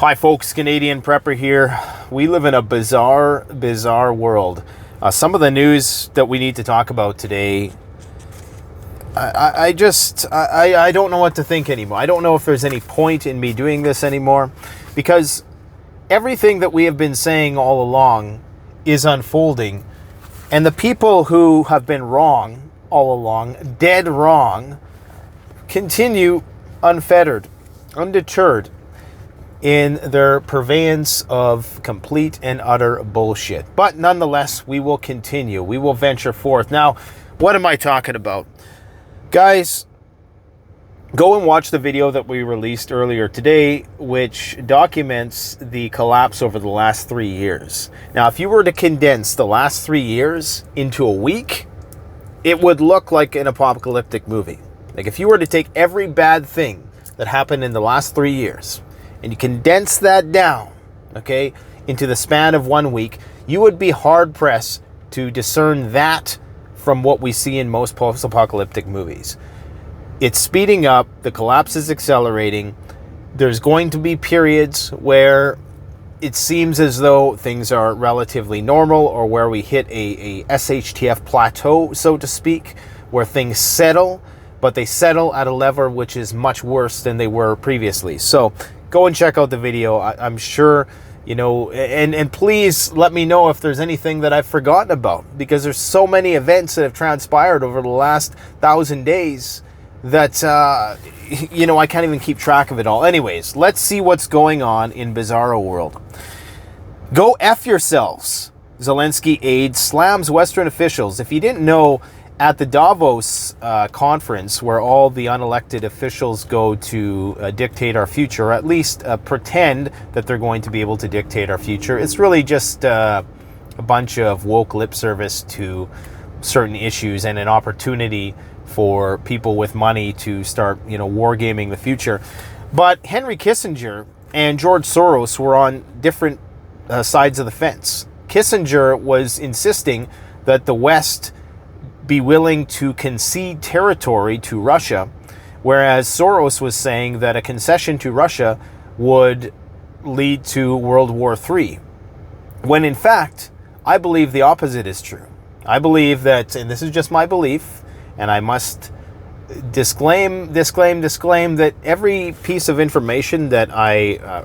Hi folks, Canadian Prepper here. We live in a bizarre world. Some of the news that we need to talk about today, I don't know what to think anymore. I don't know if there's any point in me doing this anymore, because everything that we have been saying all along is unfolding, and the people who have been wrong all along, dead wrong, continue unfettered, undeterred in their purveyance of complete and utter bullshit. But nonetheless, we will continue. We will venture forth. Now, what am I talking about? Guys, go and watch the video that we released earlier today, which documents the collapse over the last 3 years. Now, if you were to condense the last 3 years into a week, it would look like an apocalyptic movie. Like if you were to take every bad thing that happened in the last 3 years, and you condense that down, okay, into the span of 1 week, you would be hard-pressed to discern that from what we see in most post-apocalyptic movies. It's speeding up, the collapse is accelerating, there's going to be periods where it seems as though things are relatively normal, or where we hit a SHTF plateau, so to speak, where things settle, but they settle at a level which is much worse than they were previously. So go and check out the video. I'm sure, you know, and please let me know if there's anything that I've forgotten about, because there's so many events that have transpired over the last 1,000 days that, you know, I can't even keep track of it all. Anyways, let's see what's going on in Bizarro World. Go F yourselves. Zelensky aide slams Western officials. If you didn't know, at the Davos conference, where all the unelected officials go to dictate our future, or at least pretend that they're going to be able to dictate our future, it's really just a bunch of woke lip service to certain issues and an opportunity for people with money to start, you know, wargaming the future. But Henry Kissinger and George Soros were on different sides of the fence. Kissinger was insisting that the West be willing to concede territory to Russia, whereas Soros was saying that a concession to Russia would lead to World War III. When in fact, I believe the opposite is true. I believe that, and this is just my belief, and I must disclaim that every piece of information that I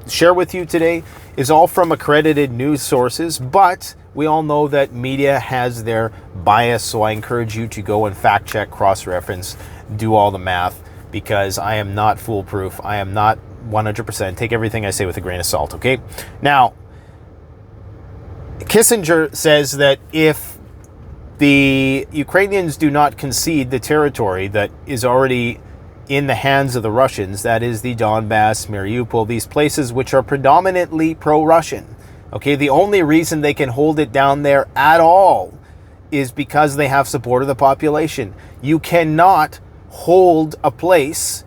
share with you today is all from accredited news sources, but we all know that media has their bias, so I encourage you to go and fact check, cross-reference, do all the math, because I am not foolproof. I am not 100%. Take everything I say with a grain of salt, okay? Now, Kissinger says that if the Ukrainians do not concede the territory that is already in the hands of the Russians, that is the Donbass, Mariupol, these places which are predominantly pro-Russian, okay, the only reason they can hold it down there at all is because they have support of the population. You cannot hold a place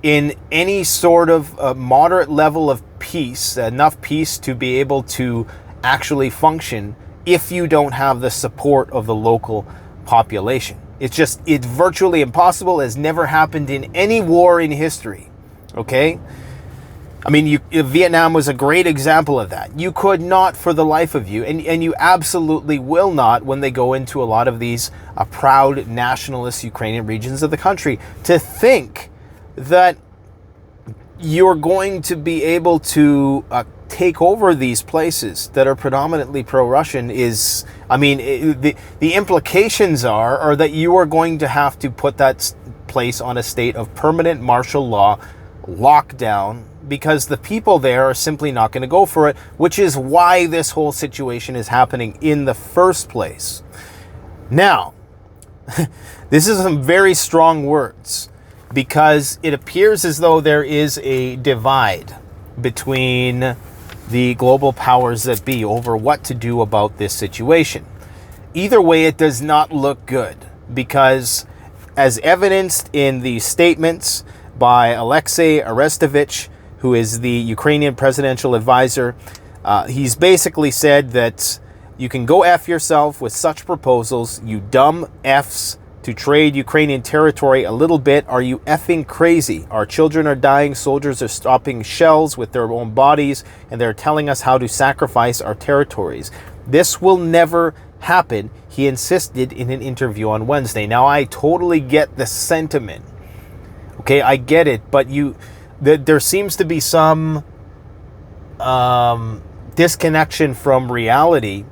in any sort of moderate level of peace, enough peace to be able to actually function, if you don't have the support of the local population. It's virtually impossible. It has never happened in any war in history, okay? I mean, Vietnam was a great example of that. You could not, for the life of you, and you absolutely will not when they go into a lot of these proud nationalist Ukrainian regions of the country, to think that you're going to be able to take over these places that are predominantly pro-Russian is, I mean, the implications are that you are going to have to put that place on a state of permanent martial law lockdown, because the people there are simply not going to go for it, which is why this whole situation is happening in the first place. Now, this is some very strong words, because it appears as though there is a divide between the global powers that be over what to do about this situation. Either way, it does not look good, because as evidenced in the statements by Alexei Arestovich, who is the Ukrainian presidential advisor, he's basically said that you can go F yourself with such proposals, you dumb Fs, to trade Ukrainian territory a little bit. Are you effing crazy? Our children are dying. Soldiers are stopping shells with their own bodies, and they're telling us how to sacrifice our territories. This will never happen, he insisted in an interview on Wednesday. Now, I totally get the sentiment. Okay, I get it, but there seems to be some disconnection from reality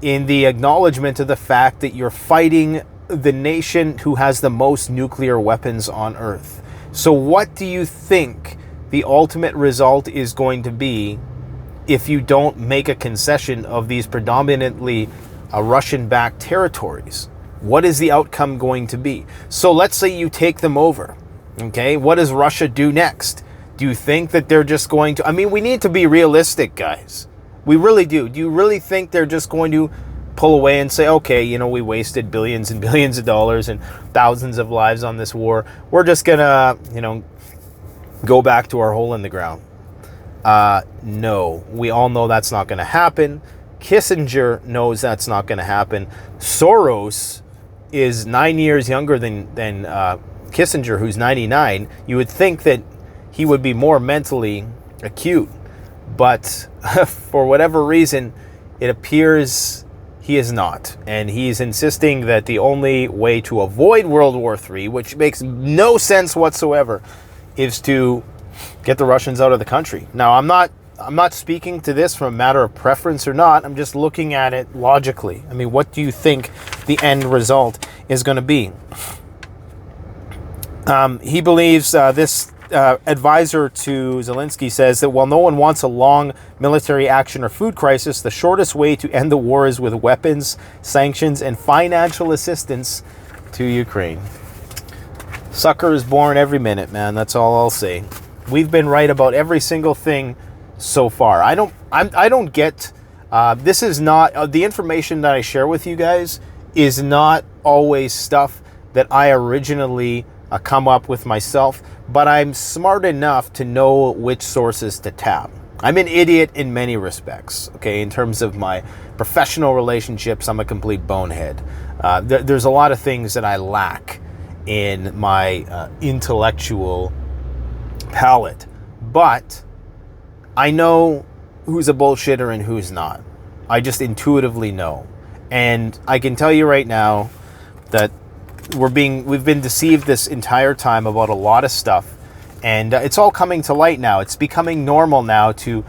in the acknowledgement of the fact that you're fighting the nation who has the most nuclear weapons on Earth. So what do you think the ultimate result is going to be if you don't make a concession of these predominantly Russian-backed territories? What is the outcome going to be? So let's say you take them over. Okay, what does Russia do next? Do you think that they're just going to... I mean, we need to be realistic, guys. We really do. Do you really think they're just going to pull away and say, okay, you know, we wasted billions and billions of dollars and thousands of lives on this war. We're just going to, you know, go back to our hole in the ground? No. We all know that's not going to happen. Kissinger knows that's not going to happen. Soros is 9 years younger than Kissinger, who's 99. You would think that he would be more mentally acute, but for whatever reason, it appears he is not. And he's insisting that the only way to avoid World War III, which makes no sense whatsoever, is to get the Russians out of the country. Now, I'm not speaking to this from a matter of preference or not. I'm just looking at it logically. I mean, what do you think the end result is going to be? He believes this advisor to Zelensky says that while no one wants a long military action or food crisis, the shortest way to end the war is with weapons, sanctions, and financial assistance to Ukraine. Sucker is born every minute, man. That's all I'll say. We've been right about every single thing so far. I don't get... this is not... the information that I share with you guys is not always stuff that I originally come up with myself, but I'm smart enough to know which sources to tap. I'm an idiot in many respects, okay? In terms of my professional relationships, I'm a complete bonehead. There's a lot of things that I lack in my intellectual palette, but I know who's a bullshitter and who's not. I just intuitively know. And I can tell you right now that we've been deceived this entire time about a lot of stuff, and it's all coming to light now. It's becoming normal now to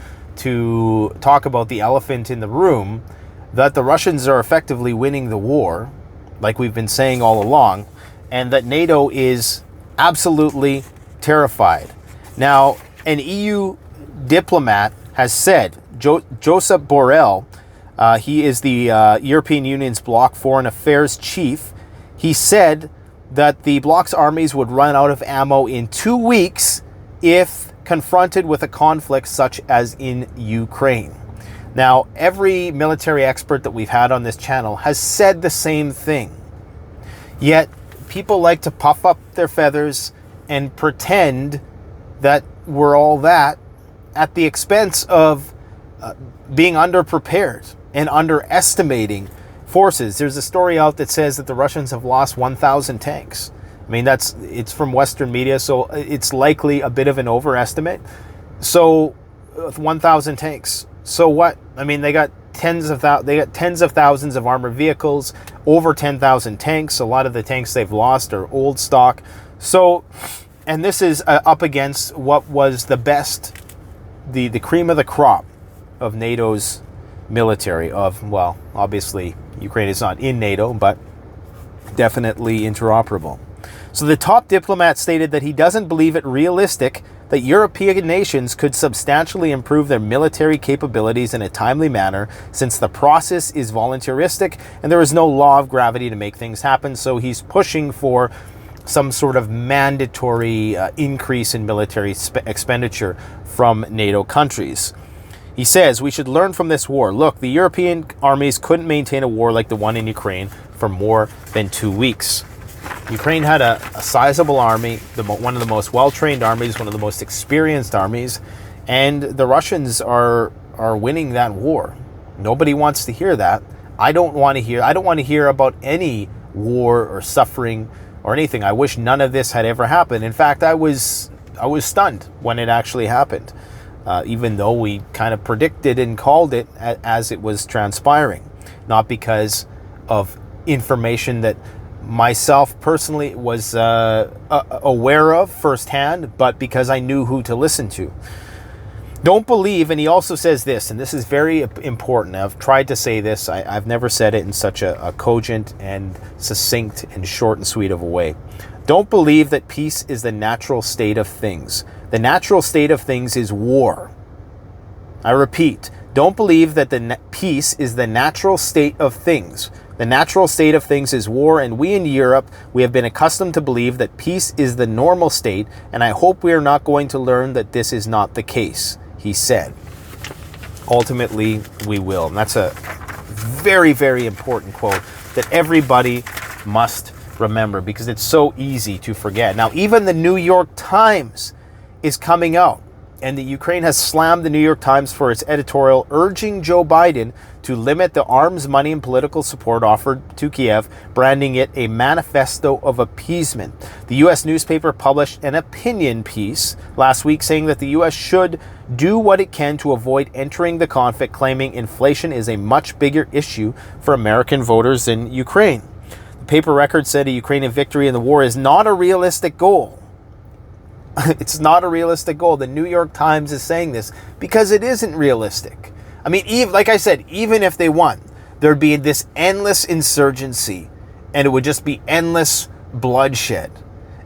talk about the elephant in the room, that the Russians are effectively winning the war, like we've been saying all along, and that NATO is absolutely terrified. Now, an EU diplomat has said, Josep Borrell, he is the European Union's Bloc Foreign Affairs chief. He said that the bloc's armies would run out of ammo in 2 weeks if confronted with a conflict such as in Ukraine. Now, every military expert that we've had on this channel has said the same thing. Yet, people like to puff up their feathers and pretend that we're all that at the expense of being underprepared and underestimating forces. There's a story out that says that the Russians have lost 1,000 tanks. I mean, it's from Western media, so it's likely a bit of an overestimate. So 1,000 tanks. So what? I mean, they got tens of thousands of armored vehicles, over 10,000 tanks. A lot of the tanks they've lost are old stock. So, and this is up against what was the best, the cream of the crop of NATO's military. Well, obviously Ukraine is not in NATO, but definitely interoperable. So the top diplomat stated that he doesn't believe it realistic that European nations could substantially improve their military capabilities in a timely manner, since the process is voluntaristic and there is no law of gravity to make things happen. So he's pushing for some sort of mandatory increase in military expenditure from NATO countries. He says, we should learn from this war. Look, the European armies couldn't maintain a war like the one in Ukraine for more than 2 weeks. Ukraine had a sizable army, one of the most well-trained armies, one of the most experienced armies, and the Russians are winning that war. Nobody wants to hear that. I don't want to hear about any war or suffering or anything. I wish none of this had ever happened. In fact, I was stunned when it actually happened, even though we kind of predicted and called it as it was transpiring. Not because of information that myself personally was aware of firsthand, but because I knew who to listen to. Don't believe, and he also says this, and this is very important. I've tried to say this. I've never said it in such a cogent and succinct and short and sweet of a way. Don't believe that peace is the natural state of things. The natural state of things is war. I repeat, don't believe that peace is the natural state of things. The natural state of things is war, and we in Europe, we have been accustomed to believe that peace is the normal state, and I hope we are not going to learn that this is not the case, he said. Ultimately, we will. And that's a very, very important quote that everybody must remember, because it's so easy to forget. Now, even the New York Times is coming out, and the Ukraine has slammed the New York Times for its editorial urging Joe Biden to limit the arms, money, and political support offered to Kiev, branding it a manifesto of appeasement. The U.S. newspaper published an opinion piece last week saying that the U.S. should do what it can to avoid entering the conflict, claiming inflation is a much bigger issue for American voters than Ukraine. The paper record said a Ukrainian victory in the war is not a realistic goal. It's not a realistic goal. The New York Times is saying this because it isn't realistic. I mean, like I said, even if they won, there'd be this endless insurgency, and it would just be endless bloodshed,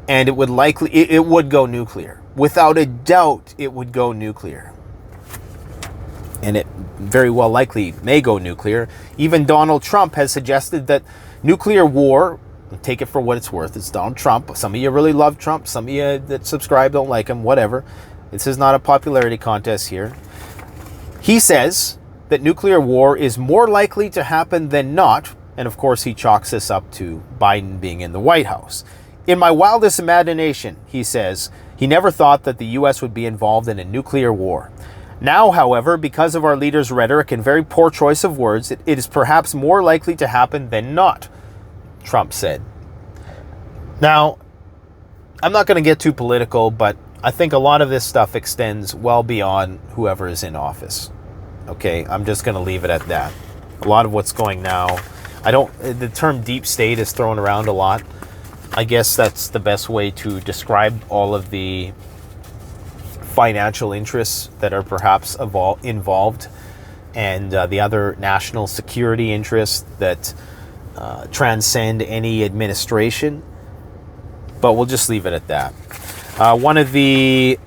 and it would go nuclear. Without a doubt, it would go nuclear. And it very well likely may go nuclear. Even Donald Trump has suggested that nuclear war, take it for what it's worth, it's Donald Trump. Some of you really love Trump. Some of you that subscribe don't like him, whatever. This is not a popularity contest here. He says that nuclear war is more likely to happen than not. And of course, he chalks this up to Biden being in the White House. In my wildest imagination, he says, he never thought that the U.S. would be involved in a nuclear war. Now, however, because of our leader's rhetoric and very poor choice of words, it is perhaps more likely to happen than not, Trump said. Now, I'm not going to get too political, but I think a lot of this stuff extends well beyond whoever is in office. Okay, I'm just going to leave it at that. A lot of what's going now, the term deep state is thrown around a lot. I guess that's the best way to describe all of the financial interests that are perhaps involved, and the other national security interests that transcend any administration. But we'll just leave it at that. One of the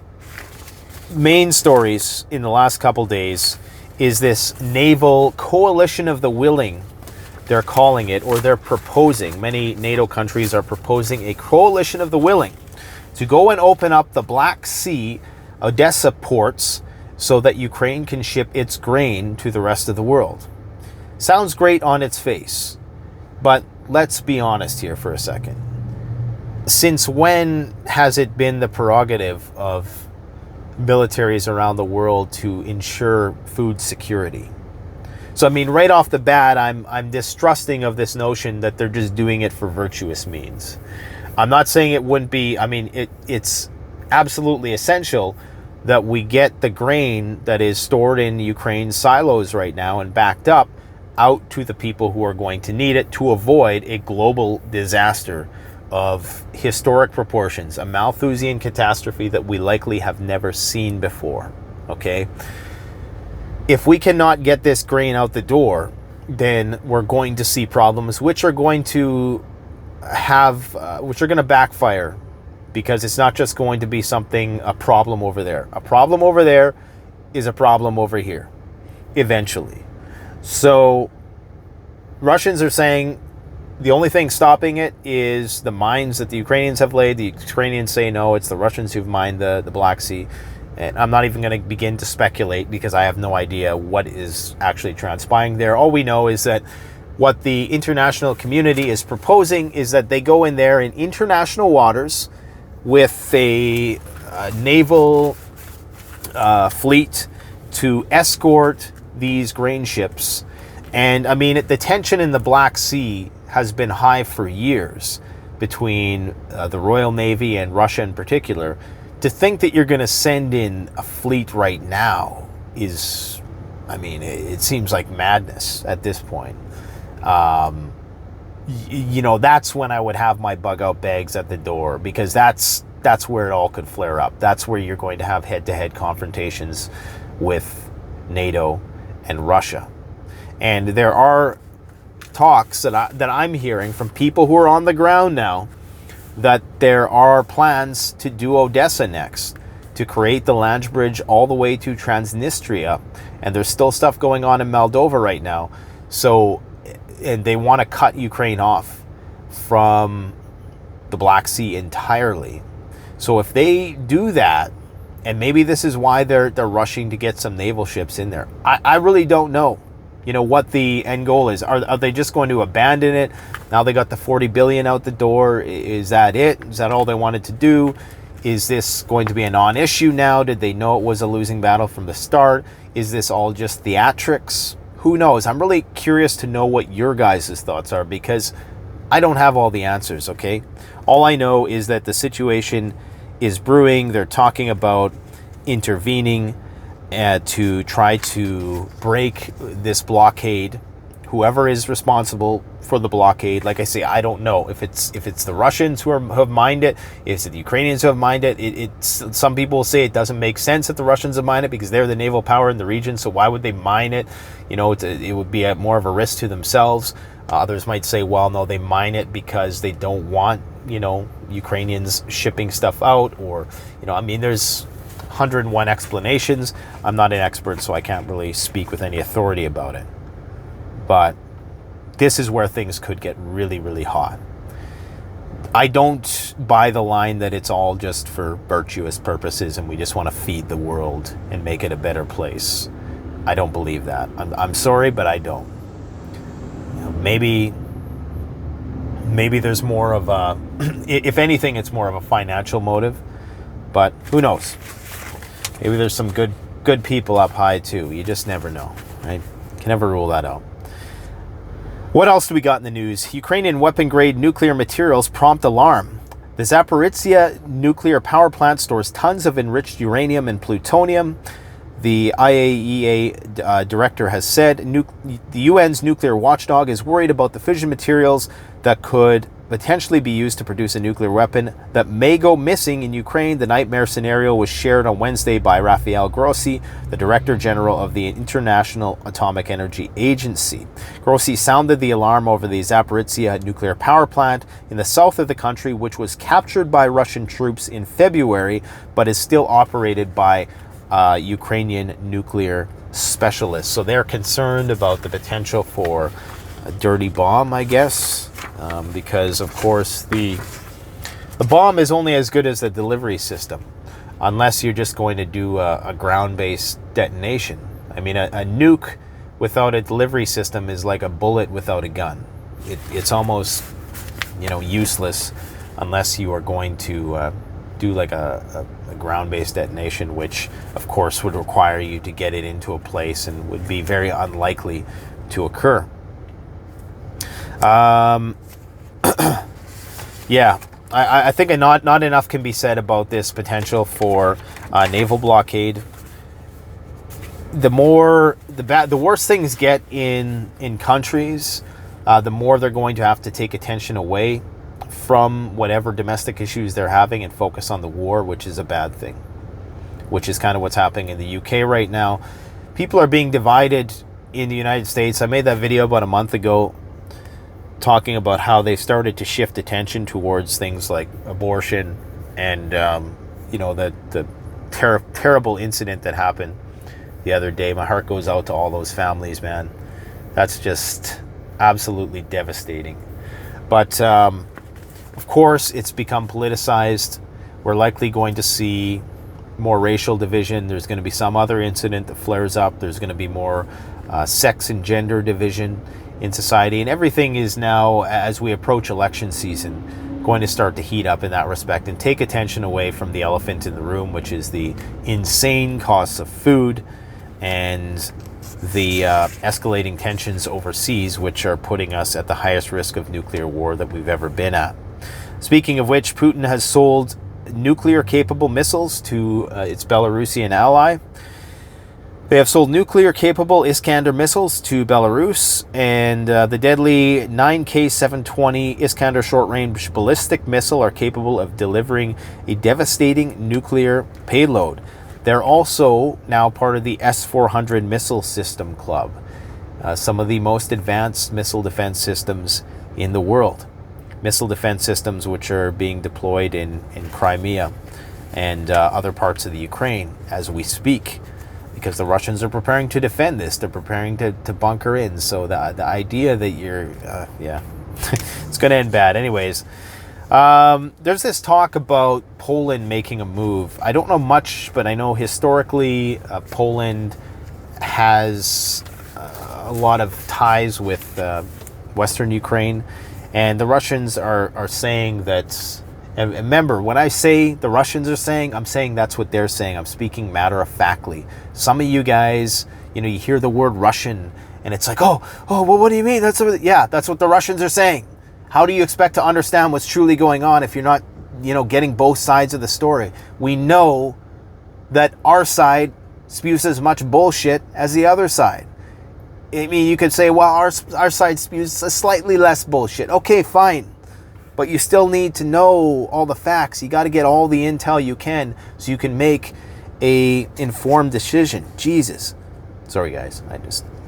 main stories in the last couple days is this naval coalition of the willing, they're calling it, or they're proposing. Many NATO countries are proposing a coalition of the willing to go and open up the Black Sea Odessa ports so that Ukraine can ship its grain to the rest of the world. Sounds great on its face, but let's be honest here for a second. Since when has it been the prerogative of militaries around the world to ensure food security? So, I mean, right off the bat, I'm distrusting of this notion that they're just doing it for virtuous means. I'm not saying it wouldn't be. I mean, it's absolutely essential that we get the grain that is stored in Ukraine's silos right now and backed up out to the people who are going to need it to avoid a global disaster of historic proportions, a Malthusian catastrophe that we likely have never seen before. Okay? If we cannot get this grain out the door, then we're going to see problems which are going to backfire, because it's not just going to be a problem over there. A problem over there is a problem over here, eventually. So Russians are saying the only thing stopping it is the mines that the Ukrainians have laid. The Ukrainians say no, it's the Russians who've mined the Black Sea. And I'm not even going to begin to speculate because I have no idea what is actually transpiring there. All we know is that what the international community is proposing is that they go in there in international waters with a naval fleet to escort these grain ships. And I mean, the tension in the Black Sea has been high for years between the Royal Navy and Russia in particular. To think that you're going to send in a fleet right now is, I mean, it seems like madness at this point. You know, that's when I would have my bug out bags at the door, because that's where it all could flare up. That's where you're going to have head-to-head confrontations with NATO and Russia. And there are talks that I'm hearing from people who are on the ground now that there are plans to do Odessa next, to create the land bridge all the way to Transnistria. And there's still stuff going on in Moldova right now. So, and they want to cut Ukraine off from the Black Sea entirely. So if they do that, and maybe this is why they're rushing to get some naval ships in there, I really don't know, you know, what the end goal is. Are they just going to abandon it? Now they got the 40 billion out the door. Is that it? Is that all they wanted to do? Is this going to be a non-issue now? Did they know it was a losing battle from the start? Is this all just theatrics? Who knows? I'm really curious to know what your guys' thoughts are, because I don't have all the answers, okay? All I know is that the situation is brewing. They're talking about intervening to try to break this blockade. Whoever is responsible for the blockade, like I say, I don't know if it's the Russians who have mined it, is it the Ukrainians who have mined it. It's some people say it doesn't make sense that the Russians have mined it because they're the naval power in the region. So why would they mine it? You know, it would be more of a risk to themselves. Others might say, well, no, they mine it because they don't want, you know, Ukrainians shipping stuff out, or, you know, I mean, there's 101 explanations. I'm not an expert, so I can't really speak with any authority about it. But this is where things could get really, really hot. I don't buy the line that it's all just for virtuous purposes and we just want to feed the world and make it a better place. I don't believe that. I'm sorry, but I don't. You know, maybe there's more of a, if anything, it's more of a financial motive, but who knows? Maybe there's some good people up high too. You just never know, right? Can never rule that out. What else do we got in the news? Ukrainian weapon-grade nuclear materials prompt alarm. The Zaporizhzhia nuclear power plant stores tons of enriched uranium and plutonium. The IAEA director has said the UN's nuclear watchdog is worried about the fission materials that could potentially be used to produce a nuclear weapon that may go missing in Ukraine. The nightmare scenario was shared on Wednesday by Rafael Grossi, the Director General of the International Atomic Energy Agency. Grossi sounded the alarm over the Zaporizhzhia nuclear power plant in the south of the country, which was captured by Russian troops in February, but is still operated by Ukrainian nuclear specialists. So they're concerned about the potential for a dirty bomb, I guess, because of course the bomb is only as good as the delivery system, unless you're just going to do a ground-based detonation. I mean, a nuke without a delivery system is like a bullet without a gun. It's almost, you know, useless unless you are going to do like a ground-based detonation, which of course would require you to get it into a place and would be very unlikely to occur. Yeah, I think not enough can be said about this potential for naval blockade. The worse things get in countries, the more they're going to have to take attention away from whatever domestic issues they're having and focus on the war, which is a bad thing, which is kind of what's happening in the UK right now. People are being divided in the United States. I made that video about a month ago talking about how they started to shift attention towards things like abortion and, you know, the terrible incident that happened the other day. My heart goes out to all those families, man. That's just absolutely devastating. But, of course, it's become politicized. We're likely going to see more racial division. There's going to be some other incident that flares up. There's going to be more sex and gender division in society. And everything is now, as we approach election season, going to start to heat up in that respect and take attention away from the elephant in the room, which is the insane costs of food and the escalating tensions overseas, which are putting us at the highest risk of nuclear war that we've ever been at. Speaking of which, Putin has sold nuclear-capable missiles to its Belarusian ally. They have sold nuclear-capable Iskander missiles to Belarus, and the deadly 9K-720 Iskander short-range ballistic missile are capable of delivering a devastating nuclear payload. They're also now part of the S-400 missile system club, some of the most advanced missile defense systems in the world. Missile defense systems which are being deployed in Crimea and other parts of the Ukraine as we speak, because the Russians are preparing to defend this. They're preparing to bunker in. So the idea that you're, it's going to end bad. Anyways, there's this talk about Poland making a move. I don't know much, but I know historically Poland has a lot of ties with Western Ukraine, and the Russians are saying that. And remember, when I say the Russians are saying, I'm saying that's what they're saying. I'm speaking matter-of-factly. Some of you guys, you hear the word Russian, and it's like, well, what do you mean? That's what the Russians are saying. How do you expect to understand what's truly going on if you're not, getting both sides of the story? We know that our side spews as much bullshit as the other side. I mean, you could say, well, our side spews slightly less bullshit. Okay, fine. But you still need to know all the facts. You got to get all the intel you can so you can make a informed decision. Jesus. Sorry, guys.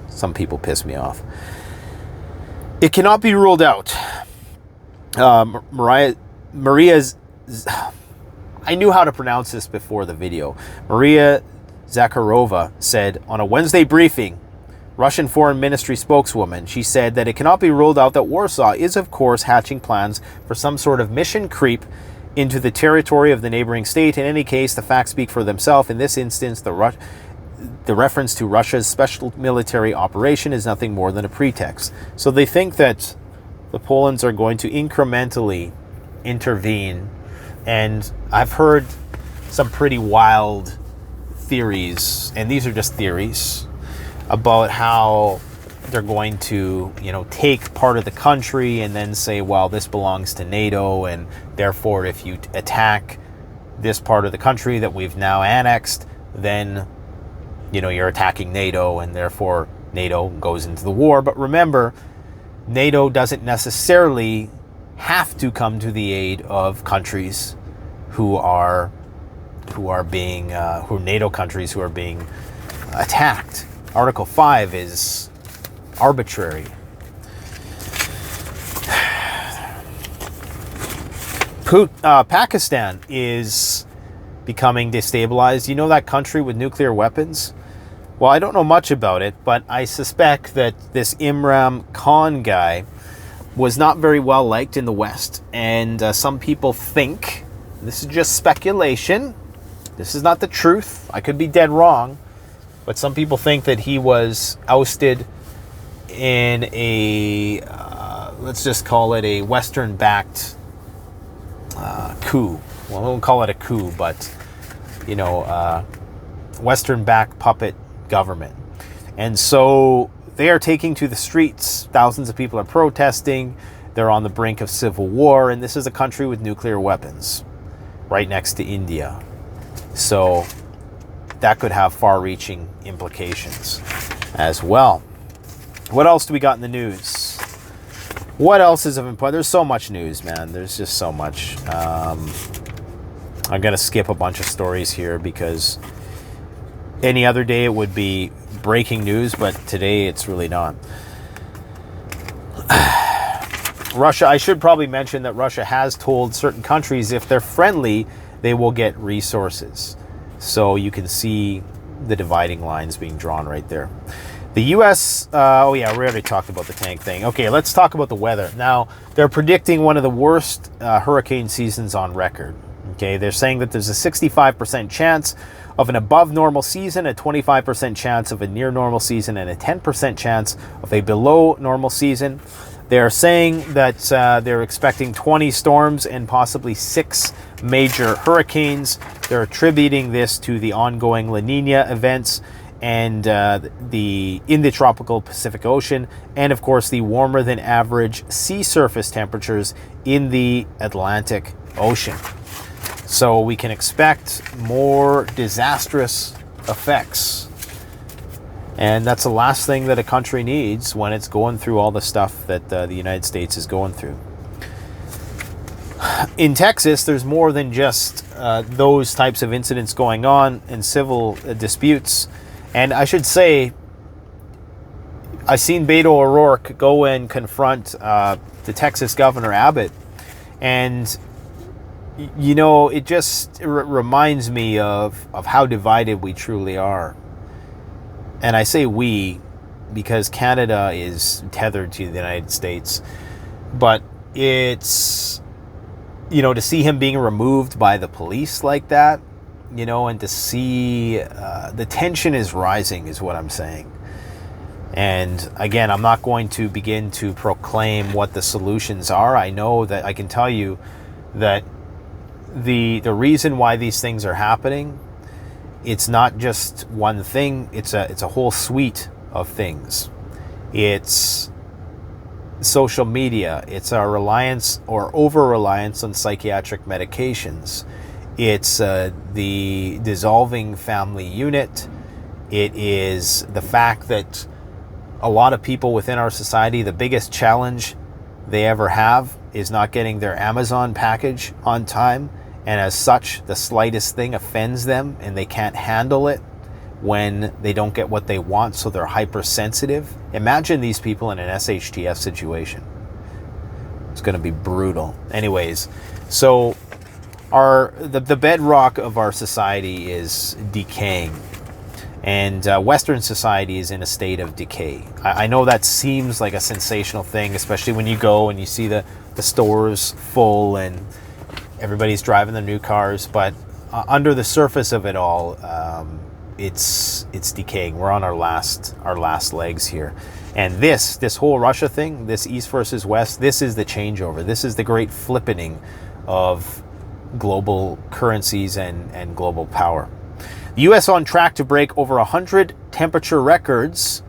Some people piss me off. It cannot be ruled out. Maria's... I knew how to pronounce this before the video. Maria Zakharova said on a Wednesday briefing, Russian Foreign Ministry spokeswoman, she said that it cannot be ruled out that Warsaw is, of course, hatching plans for some sort of mission creep into the territory of the neighboring state. In any case, the facts speak for themselves. In this instance, the reference to Russia's special military operation is nothing more than a pretext. So they think that the Polands are going to incrementally intervene. And I've heard some pretty wild theories, and these are just theories, about how they're going to, take part of the country and then say, well, this belongs to NATO, and therefore if you attack this part of the country that we've now annexed, then, you're attacking NATO, and therefore NATO goes into the war. But remember, NATO doesn't necessarily have to come to the aid of countries who are NATO countries who are being attacked. Article 5 is arbitrary. Pakistan is becoming destabilized. You know that country with nuclear weapons? Well, I don't know much about it, but I suspect that this Imran Khan guy was not very well liked in the West. And some people think, this is just speculation, this is not the truth, I could be dead wrong, but some people think that he was ousted in a, let's just call it a Western-backed coup. Well, I won't call it a coup, but, Western-backed puppet government. And so they are taking to the streets. Thousands of people are protesting. They're on the brink of civil war, and this is a country with nuclear weapons right next to India. So that could have far-reaching implications as well. What else do we got in the news? What else is of importance? There's so much news, man. There's just so much. I'm going to skip a bunch of stories here because any other day it would be breaking news, but today it's really not. Russia, I should probably mention that Russia has told certain countries if they're friendly, they will get resources. So you can see the dividing lines being drawn right there. The U.S., we already talked about the tank thing. Okay, let's talk about the weather. Now, they're predicting one of the worst hurricane seasons on record. Okay, they're saying that there's a 65% chance of an above normal season, a 25% chance of a near normal season, and a 10% chance of a below normal season. They're saying that they're expecting 20 storms and possibly 6 major hurricanes. They're attributing this to the ongoing La Nina events and in the tropical Pacific Ocean, and of course the warmer than average sea surface temperatures in the Atlantic Ocean. So we can expect more disastrous effects. And that's the last thing that a country needs when it's going through all the stuff that the United States is going through. In Texas, there's more than just those types of incidents going on and civil disputes. And I should say, I've seen Beto O'Rourke go and confront the Texas Governor Abbott. And, you know, it just reminds me of how divided we truly are. And I say we because Canada is tethered to the United States. But it's, you know, to see him being removed by the police like that, you know, and to see the tension is rising is what I'm saying. And again, I'm not going to begin to proclaim what the solutions are. I know that I can tell you that the reason why these things are happening, it's not just one thing, it's a whole suite of things. It's social media, it's our reliance or over-reliance on psychiatric medications, it's the dissolving family unit, it is the fact that a lot of people within our society, the biggest challenge they ever have is not getting their Amazon package on time. And as such, the slightest thing offends them and they can't handle it when they don't get what they want, so they're hypersensitive. Imagine these people in an SHTF situation. It's going to be brutal. Anyways, so the bedrock of our society is decaying. And Western society is in a state of decay. I know that seems like a sensational thing, especially when you go and you see the stores full and everybody's driving their new cars, but under the surface of it all, it's decaying. We're on our last legs here, and this whole Russia thing, this East versus West, this is the changeover. This is the great flippening of global currencies and global power. The U.S. on track to break over 100 temperature records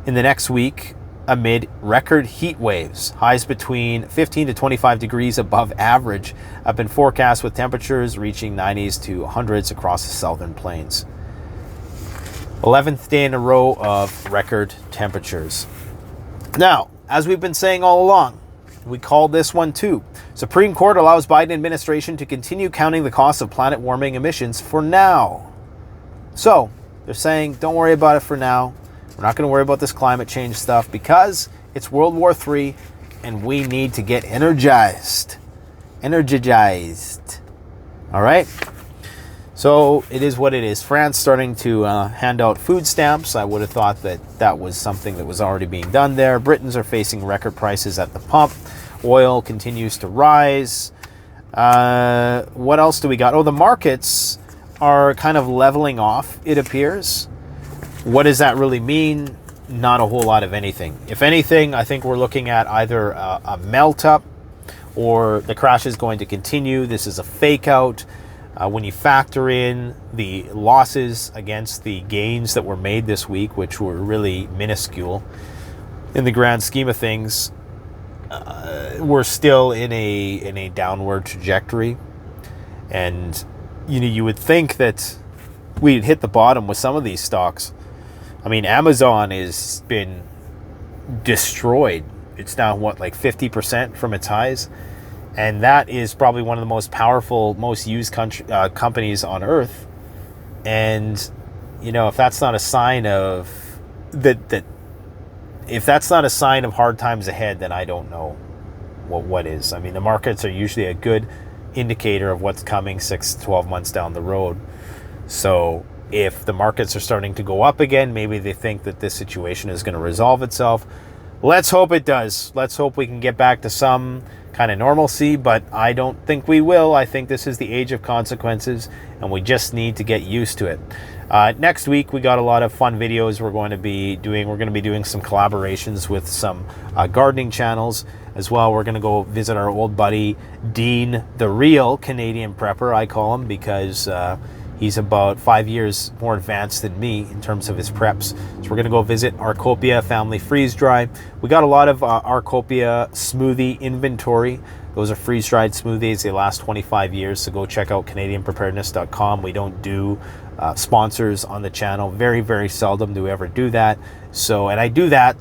in the next week, amid record heat waves. Highs between 15 to 25 degrees above average have been forecast, with temperatures reaching 90s to 100s across the southern plains. 11th day in a row of record temperatures. Now, as we've been saying all along, we called this one too. Supreme Court allows Biden administration to continue counting the cost of planet warming emissions for now. So, they're saying, don't worry about it for now. We're not going to worry about this climate change stuff because it's World War III and we need to get energized. All right? So it is what it is. France starting to hand out food stamps. I would have thought that was something that was already being done there. Britons are facing record prices at the pump. Oil continues to rise. What else do we got? Oh, the markets are kind of leveling off, it appears. What does that really mean? Not a whole lot of anything. If anything, I think we're looking at either a melt up or the crash is going to continue. This is a fake out. When you factor in the losses against the gains that were made this week, which were really minuscule in the grand scheme of things, we're still in a downward trajectory. And you would think that we'd hit the bottom with some of these stocks. I mean, Amazon has been destroyed. It's down, like 50% from its highs. And that is probably one of the most powerful, most used companies on earth. And, if that's not a sign of if that's not a sign of hard times ahead, then I don't know what is. I mean, the markets are usually a good indicator of what's coming 6 to 12 months down the road. So if the markets are starting to go up again, maybe they think that this situation is going to resolve itself. Let's hope it does. Let's hope we can get back to some kind of normalcy, but I don't think we will. I think this is the age of consequences, and we just need to get used to it. Next week, we got a lot of fun videos we're going to be doing. We're going to be doing some collaborations with some gardening channels as well. We're going to go visit our old buddy, Dean, the real Canadian prepper, I call him, because He's about 5 years more advanced than me in terms of his preps. So we're going to go visit Arcopia Family Freeze Dry. We got a lot of Arcopia smoothie inventory. Those are freeze-dried smoothies. They last 25 years, so go check out CanadianPreparedness.com. We don't do sponsors on the channel. Very, very seldom do we ever do that. So, and I do that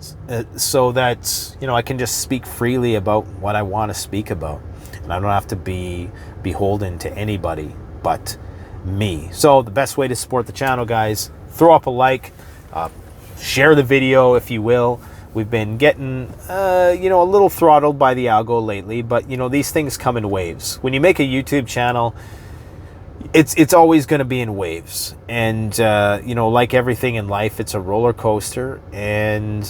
so that, you know, I can just speak freely about what I want to speak about. And I don't have to be beholden to anybody but me. So the best way to support the channel, guys, throw up a like, share the video if you will. We've been getting, you know, a little throttled by the algo lately, but you know, these things come in waves. When you make a YouTube channel, it's always going to be in waves. And, you know, like everything in life, it's a roller coaster. And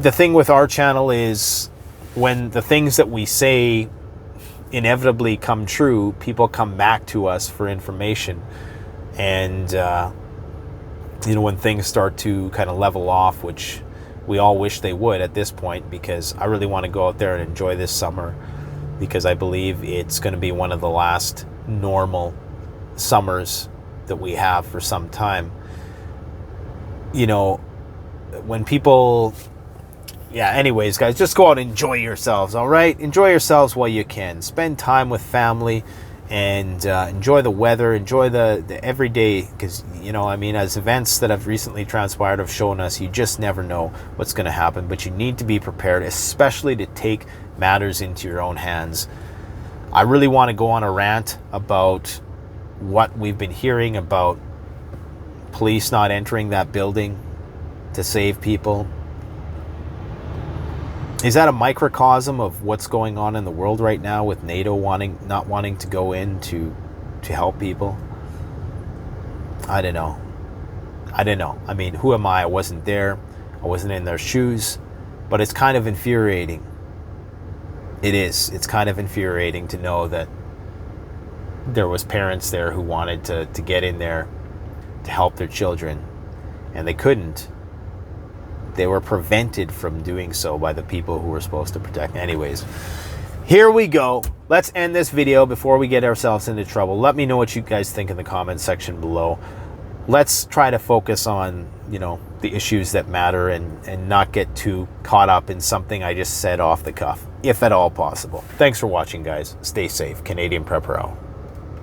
the thing with our channel is when the things that we say inevitably come true, people come back to us for information. And, you know, when things start to kind of level off, which we all wish they would at this point, because I really want to go out there and enjoy this summer, because I believe it's going to be one of the last normal summers that we have for some time. You know, when people, yeah, anyways, guys, just go out and enjoy yourselves, all right? Enjoy yourselves while you can. Spend time with family and enjoy the weather, enjoy the everyday, because, you know, I mean, as events that have recently transpired have shown us, you just never know what's going to happen, but you need to be prepared, especially to take matters into your own hands. I really want to go on a rant about what we've been hearing about police not entering that building to save people. Is that a microcosm of what's going on in the world right now with NATO not wanting to go in to help people? I don't know. I mean, who am I? I wasn't there. I wasn't in their shoes. But it's kind of infuriating. It is. It's kind of infuriating to know that there was parents there who wanted to get in there to help their children, and they couldn't. They were prevented from doing so by the people who were supposed to protect. Anyways, here we go. Let's end this video before we get ourselves into trouble. Let me know what you guys think in the comment section below. Let's try to focus on, you know, the issues that matter and not get too caught up in something I just said off the cuff, if at all possible. Thanks for watching, guys. Stay safe. Canadian Prepper out.